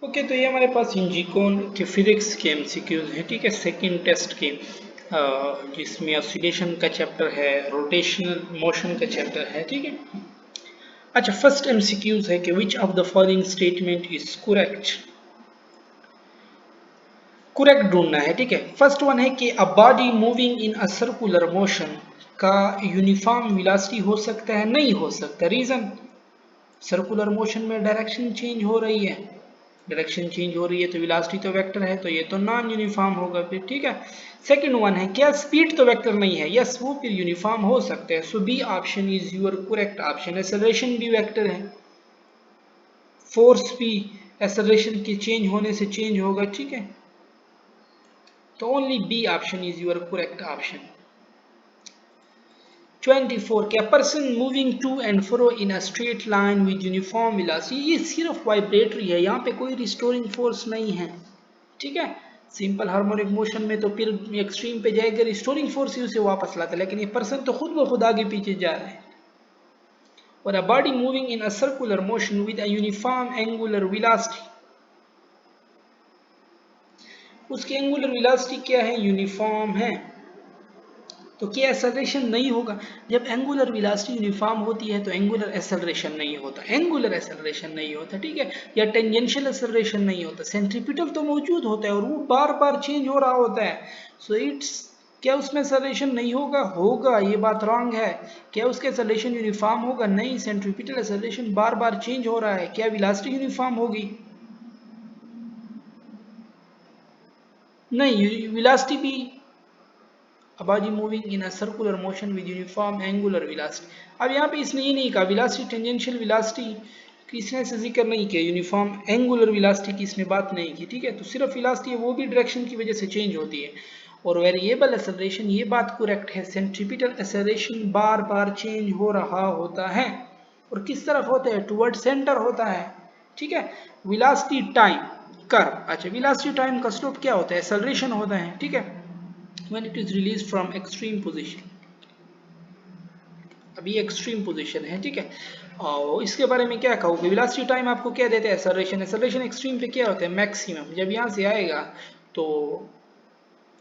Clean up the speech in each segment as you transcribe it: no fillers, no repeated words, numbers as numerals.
Okay, तो ये हमारे पास इंजीकोन के फिजिक्स के एमसीक्यूज हैं। ठीक है, सेकंड टेस्ट के जिसमें ऑसिलेशन का चैप्टर है, रोटेशनल मोशन का चैप्टर है। ठीक है, अच्छा, फर्स्ट एमसीक्यूज है कि which of the following statement is correct. Correct ढूंढना है। ठीक है, फर्स्ट वन है कि a body moving in a circular motion का यूनिफॉर्म वेलोसिटी हो सकता है, नहीं हो सकता। रीजन, सर्कुलर मोशन में डायरेक्शन चेंज हो रही है, डायरेक्शन चेंज हो रही है तो वेलोसिटी तो वेक्टर है, तो ये तो नॉन यूनिफॉर्म होगा फिर। ठीक है, सेकंड वन है क्या स्पीड तो वेक्टर नहीं है, यस वो फिर यूनिफॉर्म हो सकते हैं। So B option is your correct option. Acceleration भी वेक्टर है, फोर्स भी एक्सेलरेशन के चेंज होने से चेंज होगा। ठीक है, तो only B option is your correct option. 24 क्या person moving to and fro in a straight line with uniform velocity, ये सिर्फ वाइब्रेटरी है, यहाँ पे कोई रिस्टोरिंग फोर्स नहीं है। ठीक है, सिंपल हार्मोनिक मोशन में तो फिर एक्सट्रीम पे जाएगा, रिस्टोरिंग फोर्स ही उसे वापस लाता है, लेकिन ये पर्सन तो खुद ब खुद आगे पीछे जा रहा है। और a body moving in a circular motion with a uniform angular velocity, उसकी एंगुलर वेलोसिटी क्या है, यूनिफॉर्म है, तो क्या एक्सेलरेशन नहीं होगा। जब एंगुलर वेलोसिटी यूनिफॉर्म होती है तो एंगुलर एक्सेलरेशन नहीं होता, एंगुलर एक्सेलरेशन नहीं होता। ठीक है, या टेंजेंशियल एक्सेलरेशन नहीं होता, सेंट्रीपिटल तो मौजूद होता है और वो बार बार चेंज हो रहा होता है। सो इट्स, क्या उसमें एक्सेलरेशन नहीं होगा, होगा, ये बात रॉन्ग है। क्या उसके एक्सेलरेशन यूनिफॉर्म होगा, नहीं, सेंट्रीपिटल एक्सेलरेशन बार बार चेंज हो रहा है। क्या वेलोसिटी यूनिफॉर्म होगी, नहीं, वेलोसिटी भी, a body moving in a circular motion with uniform angular velocity। अब यहाँ पे इसने ये नहीं कहा वेलोसिटी टेंजेंशियल वेलोसिटी की, इसने ऐसे जिक्र नहीं किया, यूनिफॉर्म एंगुलर वेलोसिटी की इसने बात नहीं की। ठीक है, तो सिर्फ वेलोसिटी है, वो भी डायरेक्शन की वजह से चेंज होती है। और वेरिएबल एक्सेलरेशन, ये बात करेक्ट है, सेंट्रीपिटल एक्सेलरेशन बार बार चेंज हो रहा होता है, और किस तरफ होता है, टुवर्ड सेंटर होता है। ठीक है, वेलोसिटी टाइम कर्व, अच्छा वेलोसिटी टाइम का स्लोप क्या होता है, एक्सेलरेशन होता है। ठीक है, when it is released from extreme position, अभी एक्सट्रीम पोजीशन है। ठीक है, और इसके बारे में क्या कहोगे, वेलोसिटी टाइम आपको क्या देते हैं, एक्सेलरेशन, एक्सेलरेशन एक्सट्रीम पे क्या होता है, मैक्सिमम। जब यहाँ से आएगा तो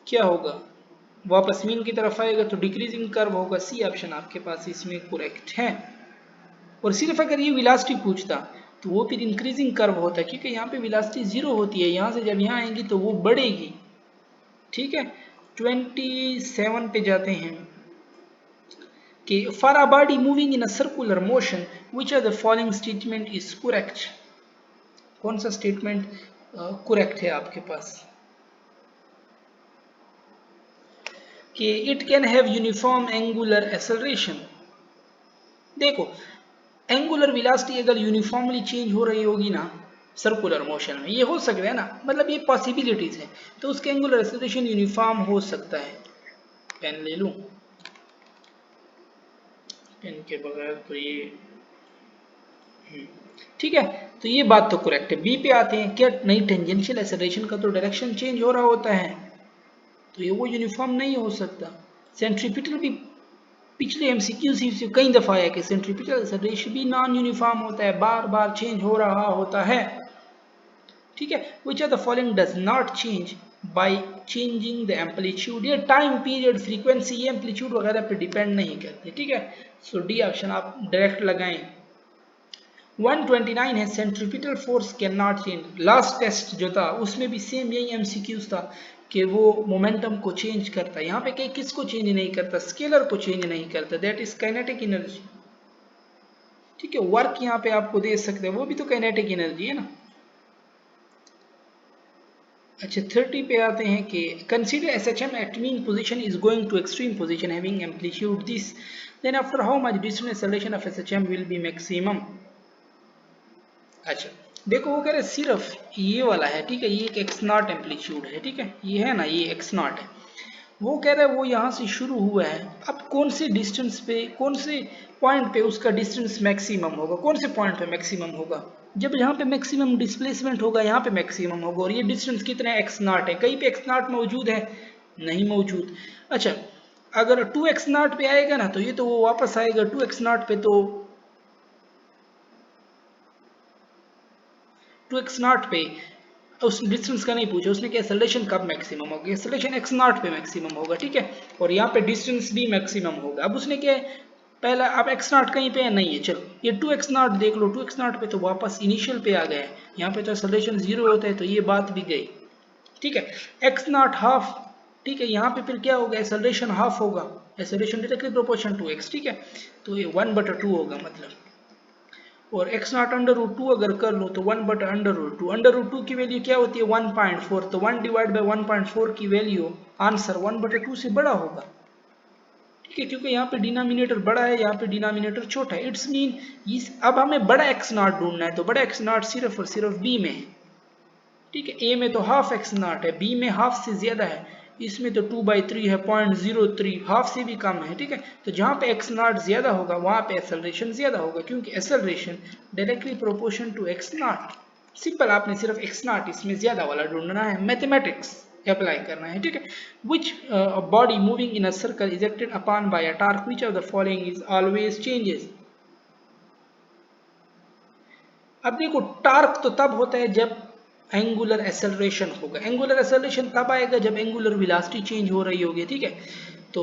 क्या होगा, वापस मीन की तरफ आएगा तो डिक्रीजिंग कर्व होगा। सी ऑप्शन आपके पास इसमें करेक्ट है। और सिर्फ अगर ये वेलोसिटी पूछता तो वो फिर इंक्रीजिंग कर्व होता है, क्योंकि यहाँ पे वेलोसिटी जीरो होती है, यहाँ से जब यहाँ आएंगी तो वो बढ़ेगी। ठीक है, 27 पे जाते हैं कि for a body moving in a circular motion which of the following statement is correct, कौन सा स्टेटमेंट करेक्ट है आपके पास, कि it can have uniform angular acceleration. देखो, एंगुलर वेलोसिटी अगर यूनिफॉर्मली चेंज हो रही होगी ना सर्कुलर मोशन में, ये हो सकता है ना, मतलब ये पॉसिबिलिटीज है, तो उसके एंगुलर एक्सेलरेशन यूनिफॉर्म हो सकता है। पेन ले लूं, पेन के बगैर तो ये ठीक है, तो ये बात तो करेक्ट है। बी पे आते हैं, क्या नहीं, टेंजेंशियल एक्सेलरेशन का तो डायरेक्शन चेंज हो रहा होता है, तो ये वो यूनिफॉर्म नहीं हो सकता। सेंट्रीपिटल भी पिछले एमसीक्यू से कई दफा आया कि सेंट्रीपिटल एक्सेलरेशन भी नॉन यूनिफॉर्म होता है, बार बार चेंज हो रहा होता है। ठीक है, which are the following does not change by changing the amplitude, ये टाइम पीरियड फ्रीक्वेंसी ये एम्पलीट्यूड वगैरह पे डिपेंड नहीं करते। ठीक है, सो डी ऑप्शन आप डायरेक्ट लगाएं। 129 है centripetal force can not change. Last test जो था उसमें भी सेम यही एमसीक्यूज था कि वो मोमेंटम को चेंज करता है, यहाँ पे कहीं किसको चेंज नहीं करता, स्केलर को चेंज नहीं करता, दैट इज काइनेटिक एनर्जी। ठीक है, वर्क यहाँ पे आपको दे सकते हैं, वो भी तो काइनेटिक एनर्जी है ना। अच्छा, 30 पे आते हैं कि consider SHM at mean position is going to extreme position having amplitude this, then after how much distance acceleration of SHM will be maximum. अच्छा, देखो वो कह रहे सिर्फ ये वाला है। ठीक है, ये एक एक्स नॉट एम्पलीट्यूड है। ठीक है, ये है ना, ये एक्स नॉट है, वो कह रहा है वो यहाँ से शुरू हुआ है, अब कौन से डिस्टेंस पे, कौन से पॉइंट पे उसका डिस्टेंस मैक्सिमम होगा, कौन से पॉइंट पे मैक्सिमम होगा, जब यहाँ पे मैक्सिमम डिस्प्लेसमेंट होगा यहाँ पे मैक्सिमम होगा। और ये डिस्टेंस कितना है, एक्स नॉट है, कहीं पे एक्स नॉट मौजूद है, नहीं मौजूद। अच्छा, अगर 2x0 पे आएगा ना तो ये तो वो वापस आएगा 2x0 पे, तो 2x0 पे उस डिस्टेंस का नहीं पूछा, उसने क्या एक्सेलरेशन कब मैक्सिमम होगा, एक्सेलरेशन x0 पे मैक्सिमम होगा, ठीक है, और यहाँ पे डिस्टेंस भी मैक्सिमम होगा। अब उसने क्या पहला, अब x0 कहीं पे नहीं है, चलो ये 2x0 देख लो, 2x0 पे तो वापस इनिशियल पे आ गया है, यहाँ पे तो एक्सेलरेशन 0 होता है, तो ये बात भी गई, ठीक है। x0 हाफ, ठीक है, यहाँ पे फिर क्या होगा, एक्सेलरेशन हाफ होगा, acceleration directly proportion to x, ठीक है, तो ये 1/2 होगा मतलब, और x0 √2 अगर कर लो तो 1/√2, √2 की वैल्यू क्या होती है 1.4, तो 1 डिवाइड बाई 1.4 की वैल्यू आंसर 1/2 से बड़ा होगा, ठीक है, क्योंकि यहाँ पे डिनोमिनेटर बड़ा है, यहाँ पे डिनोमिनेटर छोटा है, इट्स मीन इस, अब हमें बड़ा x0 ढूंढना है, तो बड़ा x0 सिर्फ और सिर्फ b में है, ठीक है, a में तो हाफ x0 है, b में हाफ से ज्यादा है, इसमें तो 2/3 है, 0.03, हाफ से भी कम है, ठीक है, तो जहाँ पे x0 ज्यादा होगा वहां पे एक्सेलरेशन ज्यादा होगा, क्योंकि acceleration directly proportion to x0। Simple, आपने सिर्फ x0 इसमें ज्यादा वाला ढूंढना है, मैथमेटिक्स अप्लाई करना है, ठीक है। Which body moving in a circle is acted upon bye a torque, which of the following is always changes. अब देखो, टॉर्क तो तब होता है जब एंगुलर एक्सेलरेशन होगा, एंगुलर एक्सेलरेशन तब आएगा जब एंगुलर वेलोसिटी चेंज हो रही होगी, ठीक है, तो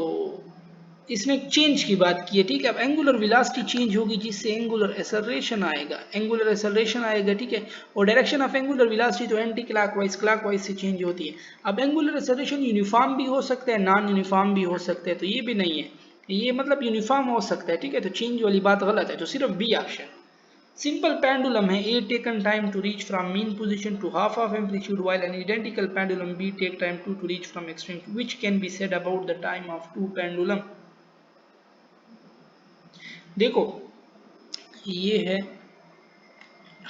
इसने चेंज की बात की है, ठीक है। अब एंगुलर वेलोसिटी चेंज होगी जिससे एंगुलर एक्सेलरेशन आएगा, एंगुलर एक्सेलरेशन आएगा, ठीक है, और डायरेक्शन ऑफ एंगुलर वेलोसिटी तो एंटी क्लॉकवाइज से चेंज होती है। अब एंगुलर एक्सेलरेशन यूनिफॉर्म भी हो सकता है, नॉन यूनिफॉर्म भी हो सकता है, तो ये भी नहीं है, ये मतलब यूनिफॉर्म हो सकता है, ठीक है, तो चेंज वाली बात गलत है, तो सिर्फ बी ऑप्शन। Simple pendulum है, A taken time to reach from mean position to half of amplitude, while an identical pendulum B take time to reach from extreme. Which can be said about the time of two pendulum? देखो, ये है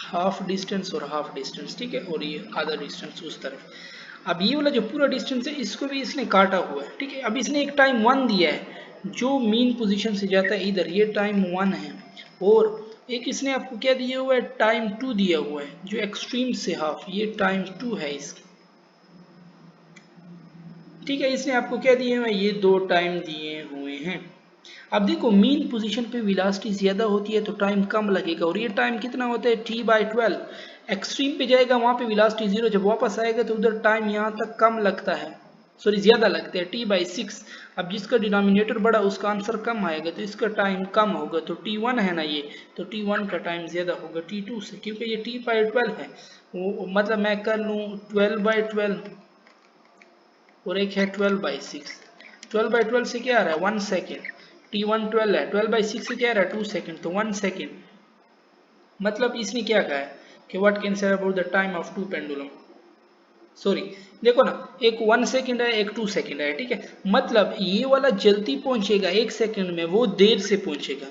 half distance और half distance, ठीक है, और ये आधा distance उस तरफ। अब ये वाला जो पूरा डिस्टेंस है इसको भी इसने काटा हुआ है, ठीक है। अब इसने एक टाइम 1 दिया है जो मीन पोजीशन से जाता है इधर, ये टाइम 1 है, और एक इसने आपको क्या दिया हुआ है, टाइम 2 दिया हुआ है जो एक्सट्रीम से हाफ, ये टाइम 2 है इसकी, ठीक है। इसने आपको क्या दिए हुए हैं, ये 2 टाइम दिए हुए हैं। अब देखो, मीन पोजीशन पे वेलोसिटी ज्यादा होती है तो टाइम कम लगेगा, और ये टाइम कितना होता है t/12, एक्सट्रीम पे जाएगा वहां पे वेलोसिटी 0, जब वापस आएगा तो उधर टाइम यहाँ तक कम लगता है, सॉरी ज्यादा लगता है, t/6। अब जिसका डिनोमिनेटर बड़ा उसका आंसर कम आएगा, तो इसका टाइम कम होगा, तो t1 है ना ये, तो t1 का टाइम ज्यादा होगा t2 से, क्योंकि ये t/12 है, वो मतलब मैं कर लूँ 12/12 और एक है 12/6, 12/12 से क्या आ रहा है 1 सेकेंड, t1 12 है, 12/6 से क्या आ रहा है 2 सेकेंड, तो 1 सेकेंड। मतलब इसने क्या कहा है कि what can say about the time of two pendulum, sorry देखो ना, एक 1 सेकेंड है, एक 2 सेकेंड है, ठीक है, मतलब ये वाला जल्दी पहुंचेगा 1 सेकेंड में, वो देर से पहुंचेगा,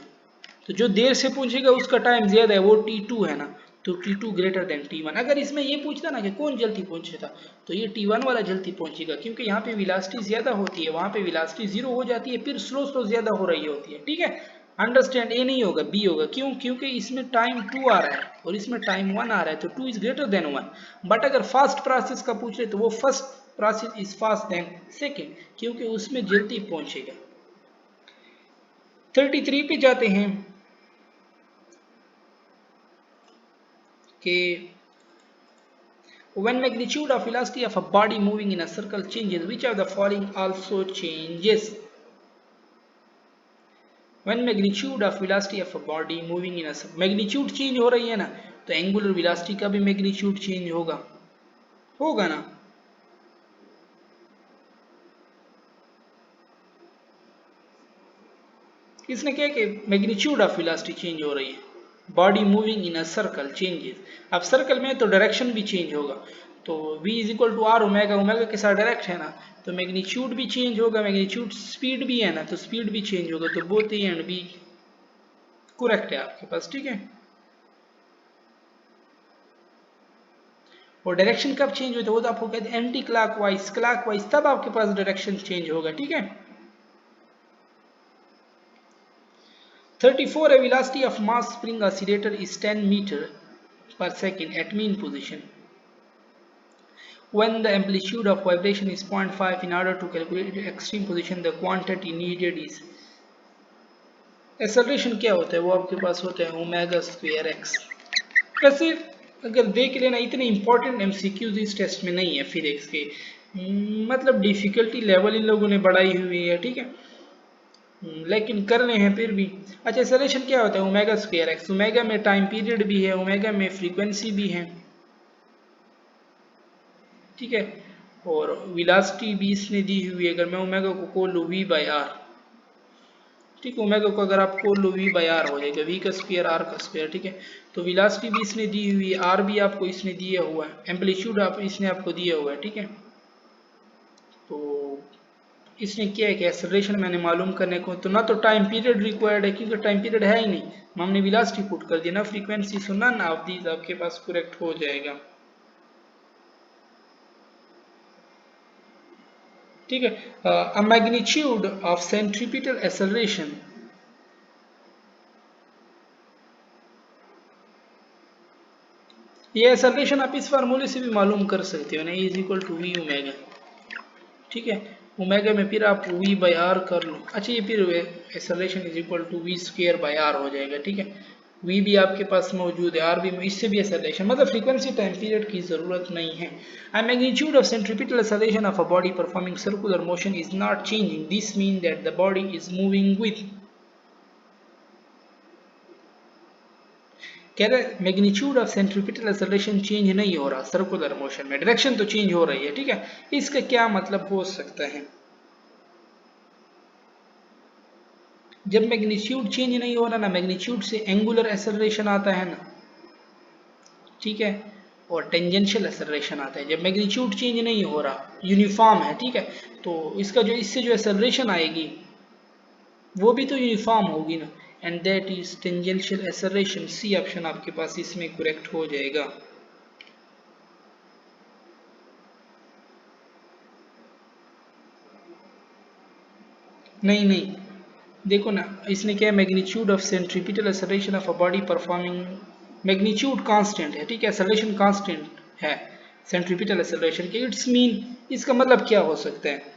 तो जो देर से पहुंचेगा उसका टाइम ज्यादा है, वो t2 है ना, तो t2 ग्रेटर देन t1। अगर इसमें ये पूछता ना कि कौन जल्दी पहुंचेगा, तो ये t1 वाला जल्दी पहुंचेगा, क्योंकि यहाँ पे वेलोसिटी ज्यादा होती है, वहां पे वेलोसिटी 0 हो जाती है, फिर स्लो स्लो ज्यादा हो रही होती है, ठीक है। अंडरस्टैंड, ए नहीं होगा बी होगा, क्यों, क्योंकि इसमें टाइम 2 आ रहा है और इसमें टाइम 1 आ रहा है, तो 2 इज ग्रेटर देन 1। बट अगर फास्ट प्रोसेस का पूछ रहे तो वो first process is fast than second, क्योंकि उसमें जल्दी पहुंचेगा। 33 पे जाते हैं कि when magnitude of velocity of a body moving in a circle changes, which of the following also changes? When magnitude of velocity of a body moving in a circle, magnitude change हो रही है ना, तो angular velocity का भी magnitude change होगा, होगा ना। इसने क्या कि मैग्नीट्यूड ऑफ वेलोसिटी चेंज हो रही है, body moving in a circle changes. अब सर्कल में तो डायरेक्शन भी चेंज होगा, तो v is equal to are omega, omega के साथ डायरेक्ट है ना, तो मैग्नीट्यूड भी चेंज होगा, मैग्नीट्यूड स्पीड भी है ना, तो स्पीड भी चेंज होगा, तो both A and B correct है आपके पास, ठीक है। और डायरेक्शन कब चेंज होता है, वो तो आपको कहते हैं एंटी क्लॉकवाइज, क्लॉकवाइज तब आपके पास डायरेक्शन चेंज होगा, ठीक है। 34, a velocity of mass spring oscillator is 10 meter per second at mean position. When the amplitude of vibration is 0.5, in order to calculate the extreme position, the quantity needed is. Acceleration क्या होता है, वो आपके पास होता है omega square x. वैसे अगर देख लेना, इतने इंपॉर्टेंट एमसीक्यूज इस टेस्ट में नहीं है फिजिक्स के। मतलब डिफिकल्टी लेवल इन लोगों ने बढ़ाई हुई है, ठीक है। लेकिन कर रहे हैं फिर भी। अच्छा, एक्सेलरेशन क्या होता है? Omega square x. ओमेगा में टाइम पीरियड भी है, ओमेगा में फ्रीक्वेंसी भी है, ठीक है। और वेलोसिटी भी इसने दी हुई है। अगर मैं ओमेगा को खोल लूँ वी बाई आर, ठीक है, ओमेगा को अगर आप खोल लो वी बाई आर हो जाएगा, वी का स्क्वायर आर का स्क्वायर, ठीक है। तो वेलोसिटी भी इसने दी हुई है, आर भी आपको इसने दिया हुआ है, एम्पलीट्यूड आप इसने आपको दिया हुआ है, ठीक है। तो इसने किया है कि एक्सेलरेशन मैंने मालूम करने को, तो ना तो टाइम पीरियड रिक्वायर्ड है क्योंकि टाइम पीरियड है ही नहीं, हमने वेलोसिटी पुट कर दिया, ना frequency, so none of these आपके पास करेक्ट हो जाएगा, ठीक है। A magnitude of centripetal acceleration, ये एक्सेलरेशन आप इस फार्मूले से भी मालूम कर सकते हो ना, is equal to v omega, ठीक है। ओमेगा में फिर आप वी बाई आर कर लो। अच्छा, ये फिर acceleration is equal to v square by r हो जाएगा, ठीक है। वी भी आपके पास मौजूद है, आर भी, इससे भी एक्सेलरेशन, मतलब फ्रीक्वेंसी टाइम पीरियड की जरूरत नहीं है। And magnitude of centripetal acceleration of a body performing circular motion is not changing, this mean that the body is moving with, कह रहे magnitude of centripetal acceleration change नहीं हो रहा सर्कुलर मोशन में, डायरेक्शन तो चेंज हो रही है, ठीक है। इसका क्या मतलब हो सकता है? जब मैग्नीट्यूड चेंज नहीं हो रहा ना, मैग्नीट्यूड से एंगुलर एक्सेलरेशन आता है ना, ठीक है, और टेंजेंशियल एक्सेलरेशन आता है। जब मैग्नीट्यूड चेंज नहीं हो रहा, यूनिफॉर्म है, ठीक है, तो इसका जो, इससे जो एक्सेलरेशन आएगी वो भी तो यूनिफॉर्म होगी ना, and that is tangential acceleration. C option आपके पास इसमें करेक्ट हो जाएगा। नहीं नहीं, देखो ना, इसने क्या है, magnitude of centripetal acceleration of a body performing, magnitude constant है, ठीक है, एक्सेलरेशन कांस्टेंट है सेंट्रीपिटल एक्सेलरेशन के, इट्स मीन, इसका मतलब क्या हो सकता है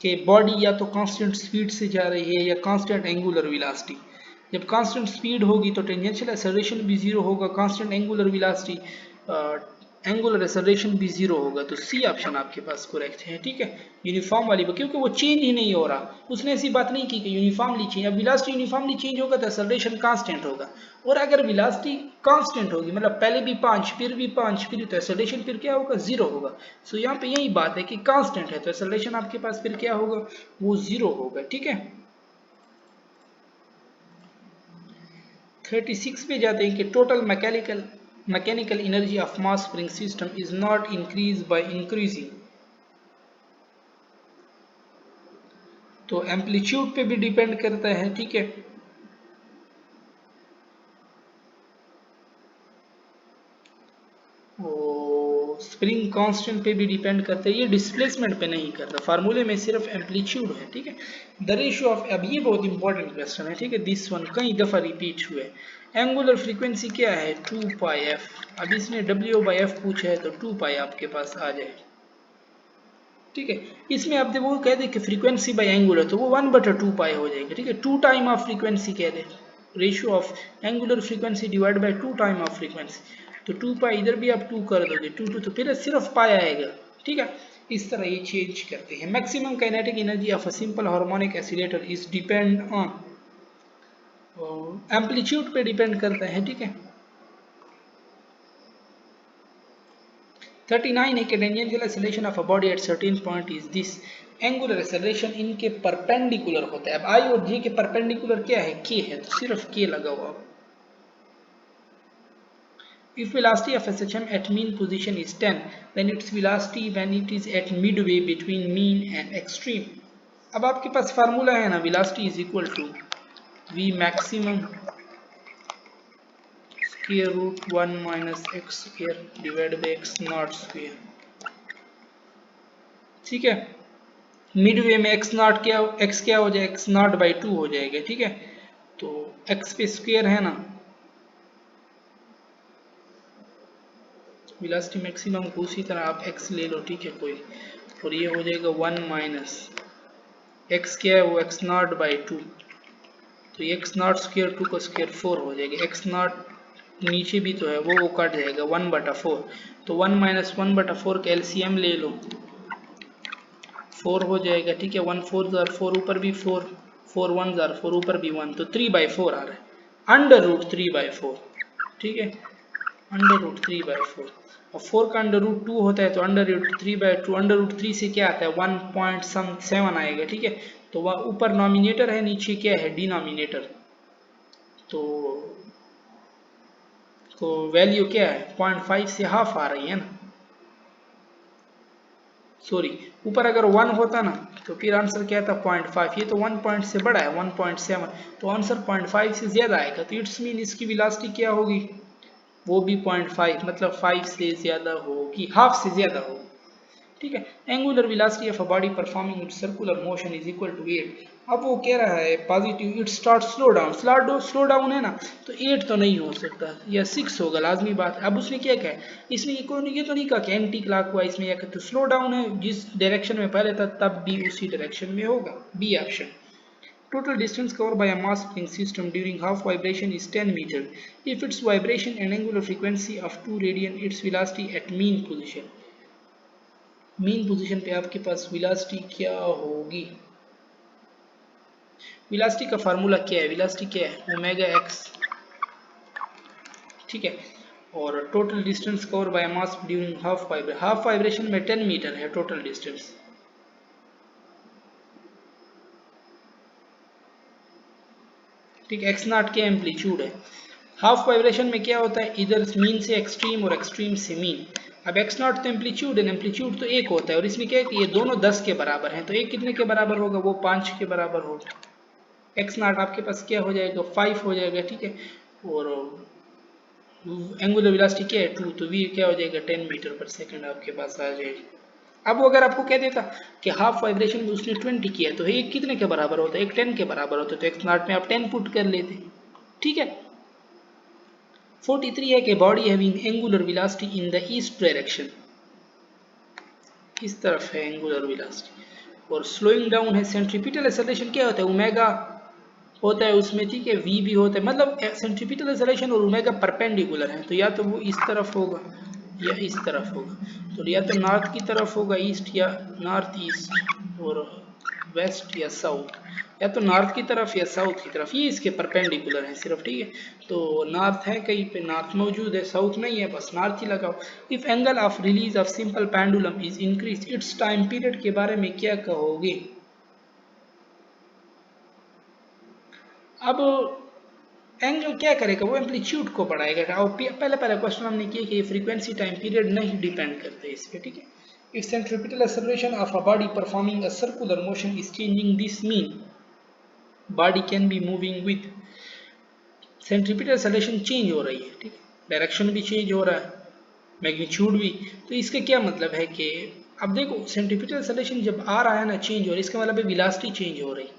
कि बॉडी या तो कांस्टेंट स्पीड से जा रही है या कांस्टेंट एंगुलर वेलोसिटी। जब कांस्टेंट स्पीड होगी तो टेंजेंशियल एक्सेलरेशन भी जीरो होगा, constant angular velocity, angular acceleration भी जीरो होगा। तो सी ऑप्शन आपके पास करेक्ट है, ठीक है। यूनिफॉर्म वाली, क्योंकि वो चेंज ही नहीं हो रहा, उसने ऐसी बात नहीं की कि यूनिफॉर्मली चेंज, अब वेलोसिटी यूनिफॉर्मली चेंज होगा तो एक्सेलरेशन कांस्टेंट होगा, और अगर वेलोसिटी कांस्टेंट होगी, मतलब पहले भी 5 फिर भी 5 फिर, तो एक्सेलरेशन फिर क्या होगा? जीरो होगा। सो यहाँ पे यही बात है कि कांस्टेंट है तो एक्सेलरेशन आपके पास फिर क्या होगा? वो जीरो होगा, ठीक है। 36 पे जाते हैं कि total mechanical energy of mass spring system is not increase by increasing, तो एम्पलीट्यूड पे भी डिपेंड करता है, ठीक है। स्प्रिंग कांस्टेंट पे भी डिपेंड करता है, ये डिस्प्लेसमेंट पे नहीं करता, फार्मूले में सिर्फ एम्पलीट्यूड है, ठीक है। द रेशियो ऑफ, अब ये बहुत इंपॉर्टेंट क्वेश्चन है, ठीक है, दिस वन कई दफा रिपीट हुए। एंगुलर फ्रीक्वेंसी क्या है? 2 पाई एफ। अब इसने डब्ल्यू बाई एफ पूछा है तो 2 पाई आपके पास आ जाए, ठीक है। इसमें आप जब वो कह दे कि फ्रीक्वेंसी बाई एंगुलर, तो वो 1/2 पाई हो जाएगा, ठीक है। 2 टाइम ऑफ फ्रीक्वेंसी कह दे, ratio of angular frequency divide by 2 time of frequency, तो 2 पाई इधर भी आप 2 कर दोगे, 2 2 तो फिर सिर्फ पाई आएगा, ठीक है। इस तरह ये चेंज करते हैं। Maximum kinetic energy of a simple harmonic oscillator is depend on, amplitude पे डिपेंड करता है, ठीक है। 39 है कि tangential acceleration of a body at certain point is this, angular acceleration इनके परपेंडिकुलर होता है। अब आई और जे के परपेंडिकुलर क्या है? के है, तो सिर्फ के लगा हुआ। If velocity of SHM at mean position is 10, then its velocity when it is at midway between mean and extreme. अब आपके पास फार्मूला है ना, velocity is equal to v maximum square root 1 minus x square divided by x naught square, ठीक है। Midway में x not क्या, x क्या हो जाए? एक्स नॉट बाई 2 हो जाएगा, ठीक है। तो एक्स पे स्क्वायर है ना, वेलोसिटी मैक्सिमम को उसी तरह आप एक्स ले लो, ठीक है, कोई, और ये हो जाएगा 1 माइनस एक्स क्या है वो एक्स नॉट बाई 2, तो एक्स नॉट स्क्वायर 2 का स्क्वायर 4 हो जाएगा, एक्स नॉट नीचे भी तो है वो कट जाएगा 1/4। तो 1 माइनस 1/4 का एलसीएम ले लो, 4 हो जाएगा। ठीक है, 1 4 जार 4, ऊपर भी 4, 4 1 जार 4, ऊपर भी 1, तो 3/4 आ रहा है, अंडर रूट 3/4। ठीक है, अंडर रूट 3/4। और 4 का अंडर रूट 2 होता है, तो अंडर रूट 3/2, अंडर रूट 3 से क्या आता है 1.7 आएगा। ठीक है, तो वह ऊपर नॉमिनेटर है, नीचे क्या है डिनोमिनेटर, तो वैल्यू क्या है 0.5 से हाफ आ रही है ना, सॉरी, ऊपर अगर 1 होता ना तो फिर आंसर क्या था 0.5, ये तो 1 पॉइंट से बड़ा है 1.7, तो आंसर 0.5 से ज्यादा आएगा, तो इट्स मीन इसकी वेलोसिटी क्या होगी, वो भी 0.5, मतलब 5 से ज्यादा होगी, हाफ से ज्यादा होगी। ठीक है, angular velocity of a body performing its circular motion is equal to 8। अब वो कह रहा है positive it start slow down, slow down है ना, तो 8 तो नहीं हो सकता, या 6 होगा लाजमी बात है। अब उसने क्या कहा है, इसने ये तो नहीं कहा कि एंटी क्लॉकवाइज में, या कहते स्लो डाउन है जिस डायरेक्शन में पहले था तब भी उसी डायरेक्शन में होगा, B option. Total distance covered by a mass spring system during half vibration is 10 meter. If its vibration and angular frequency of 2 radian, its velocity at mean position. Mean position पे आपके पास velocity क्या होगी, velocity का formula क्या है, velocity क्या है omega x. ठीक है, और total distance cover by mass during half vibration में 10 मीटर है टोटल डिस्टेंस। ठीक, एक्स नॉट के एम्पलीट्यूड है। हाफ वाइब्रेशन में क्या होता है, इधर मीन से एक्सट्रीम और एक्सट्रीम से मीन। अब एक्स नॉट तो एम्पलीट्यूड है, एम्पलीट्यूड तो एक होता है, और इसमें क्या है कि ये दोनों 10 के बराबर हैं, तो एक कितने के बराबर होगा, वो 5 के बराबर होगा। एक्स नॉट आपके पास क्या हो जाएगा 5 हो जाएगा। ठीक है, और एंगुलर वेलोसिटी क्या है 2, तो वी क्या हो जाएगा 10 मीटर पर सेकंड आपके पास आ जाएगा। अब वो अगर आपको कह देता कि हाफ वाइब्रेशन में उसने 20 किया, तो एक कितने के बराबर होता है, एक 10 के बराबर होता है, तो एक्स नॉट में आप 10 पुट कर लेते। ठीक है, 43 है कि body having angular velocity in the east direction, इस तरफ है एंगुलर वेलोसिटी, और स्लोइंग डाउन है। सेंट्रीपिटल एक्सेलरेशन क्या होता है ओमेगा होता है उसमें। ठीक है, वी भी होता है, मतलब सेंट्रीपिटल एक्सेलरेशन और ओमेगा परपेंडिकुलर है, तो या तो वो इस तरफ होगा या इस तरफ होगा, तो या तो नॉर्थ की तरफ होगा ईस्ट, या नॉर्थ ईस्ट, और वेस्ट या साउथ, या तो नॉर्थ की तरफ या साउथ की तरफ, ये इसके परपेंडिकुलर है सिर्फ। ठीक है, तो नॉर्थ है, कहीं पे नॉर्थ मौजूद है, साउथ नहीं है, बस नॉर्थ ही लगाओ। If angle of release of simple pendulum is increase, it's time period के बारे में क्या कहोगे। अब एंगल क्या करेगा, वो एम्पलीट्यूड को बढ़ाएगा। और पहले क्वेश्चन हमने किया कि फ्रीक्वेंसी टाइम पीरियड नहीं डिपेंड करते इस पे। ठीक है, if centripetal acceleration of a body performing a circular motion is changing, this mean body can be moving with centripetal acceleration change हो रही है। ठीक है, डायरेक्शन भी चेंज हो रहा है, मैग्नीट्यूड भी, तो इसका क्या मतलब है कि अब देखो सेंट्रीपिटल एक्सेलरेशन जब आ रहा है ना चेंज हो रहा है, इसका मतलब है वेलोसिटी चेंज हो रही है।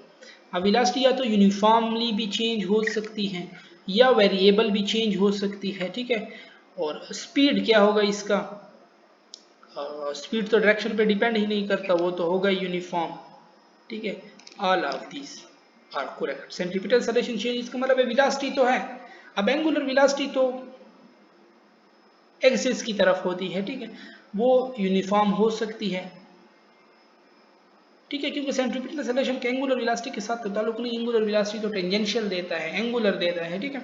अब वेलोसिटी या तो यूनिफॉर्मली भी चेंज हो सकती है या वेरिएबल भी चेंज हो सकती है। ठीक है, और स्पीड क्या होगा इसका, स्पीड तो डायरेक्शन पे डिपेंड ही नहीं करता, वो तो होगा यूनिफॉर्म। ठीक है, all of this are correct. Centripetal acceleration change, इसका मतलब है वेलोसिटी तो है, अब एंगुलर वेलोसिटी तो एक्सिस की तरफ होती है। ठीक है, वो यूनिफॉर्म हो सकती है। ठीक है, क्योंकि सेंट्रीपिटल एक्सेलरेशन के एंगुलर वेलोसिटी के साथ तो ताल्लुक नहीं, एंगुलर वेलोसिटी तो टेंजेंशियल देता है, एंगुलर देता है। ठीक है,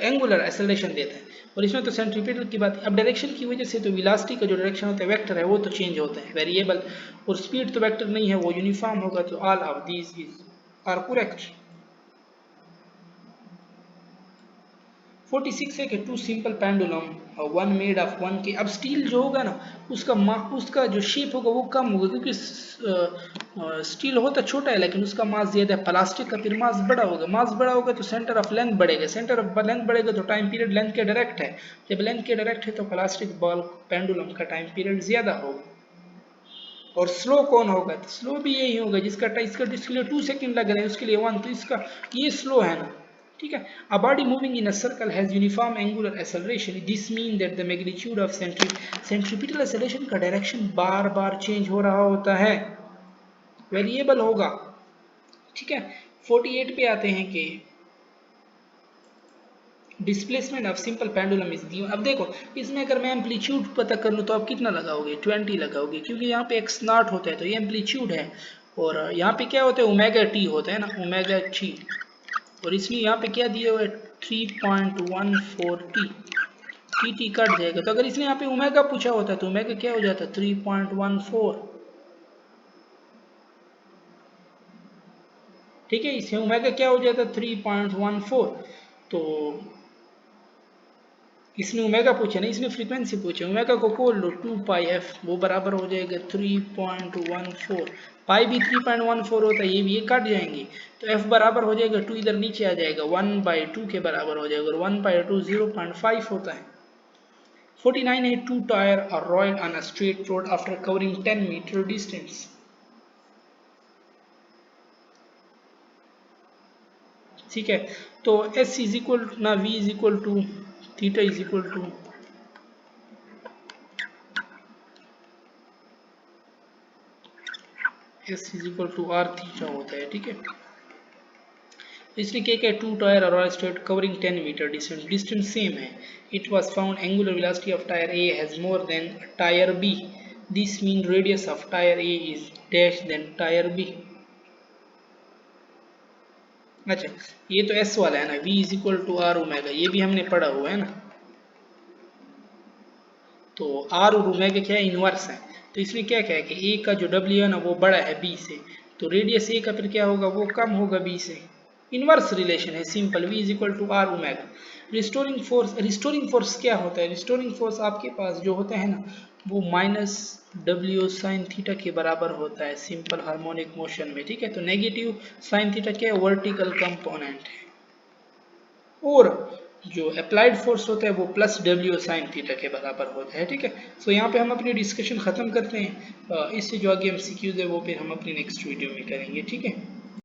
एंगुलर एक्सेलरेशन देता है, और इसमें तो सेंट्रीपिटल की बात। अब डायरेक्शन की वजह से तो वेलोसिटी का जो डायरेक्शन होता है वेक्टर है, वो तो चेंज होता है वेरिएबल, और स्पीड तो वेक्टर नहीं है, वो यूनिफॉर्म होगा, तो all of these is are correct. 46 है कि two simple pendulum one made of one के। अब स्टील जो होगा ना उसका जो शेप होगा वो कम होगा, क्योंकि स्टील होता छोटा है लेकिन उसका मास ज्यादा है। प्लास्टिक का फिर मास बड़ा होगा, मास बड़ा होगा तो सेंटर ऑफ लेंथ बढ़ेगा, सेंटर ऑफ लेंथ बढ़ेगा तो टाइम पीरियड लेंथ के डायरेक्ट है, जब लेंथ के डायरेक्ट है तो प्लास्टिक बॉल पेंडुलम का टाइम पीरियड ज्यादा होगा। और स्लो कौन होगा, तो स्लो भी यही होगा जिसका इसके लिए 2 सेकंड लग रहे हैं, उसके लिए 1, तो इसका ये स्लो है ना। ठीक है, a body moving in a circle has uniform angular acceleration. This means that the magnitude of centripetal acceleration का डायरेक्शन बार बार चेंज हो रहा होता है, वेरिएबल होगा। ठीक है, 48 पे आते हैं कि displacement of simple pendulum is given. अब देखो इसमें अगर मैं एम्पलीट्यूड पता कर लूँ तो आप कितना लगाओगे, 20 लगाओगे, क्योंकि यहाँ पे x नॉट होता है तो ये एम्पलीट्यूड है, और यहाँ पे क्या होता है ओमेगा टी होता है ना, ओमेगा टी, और इसलिए यहाँ पे क्या दिया हुआ है 3.14 टी कट जाएगा। तो अगर इसने यहाँ पे ओमेगा पूछा होता तो ओमेगा क्या हो जाता 3.14, ठीक है, इसमें ओमेगा क्या हो जाता 3.14। तो इसने ओमेगा पूछा ना, इसने फ्रीक्वेंसी पूछा, ओमेगा को खोल लो 2 पाई एफ, वो बराबर हो जाएगा 3.14, पाई भी 3.14 होता है, ये भी ये कट जाएंगे, तो एफ बराबर हो जाएगा 2 इधर नीचे आ जाएगा 1/2 के बराबर हो जाएगा, और 1/2 0.5 होता है। 49 है 2 tyre are rolled on a straight road after covering 10 metre distance. ठीक है, तो एस इज इक्वल ना v is equal to theta is equal to S is equal to r theta होता है। ठीक है, इसलिए क्या क्या 2 टायर और straight covering 10 metre distance, distance same है। It was found angular velocity of tyre A has more than tyre B, this mean radius of tyre A is dash than tyre B. अच्छा, ये तो S वाला है ना, v is equal to are omega, ये भी हमने पढ़ा हुआ है ना, तो आर और ओमेगा क्या है इनवर्स है, तो इसमें क्या क्या है कि ए का जो डब्ल्यू है ना वो बड़ा है बी से, तो रेडियस ए का फिर क्या होगा वो कम होगा बी से, इनवर्स रिलेशन है simple, v is equal to are omega. Restoring force क्या होता है, रिस्टोरिंग फोर्स आपके पास जो होता है ना वो माइनस डब्ल्यू साइन थीटा के बराबर होता है सिंपल हार्मोनिक मोशन में। ठीक है, तो नेगेटिव साइन थीटा क्या है वर्टिकल कंपोनेंट है, और जो अप्लाइड फोर्स होता है वो प्लस डब्ल्यू साइन थीटा के बराबर होता है। ठीक है, सो यहाँ पे हम अपनी डिस्कशन ख़त्म करते हैं, इससे जो आगे एमसीक्यूज है वो फिर हम अपनी नेक्स्ट वीडियो में करेंगे। ठीक है।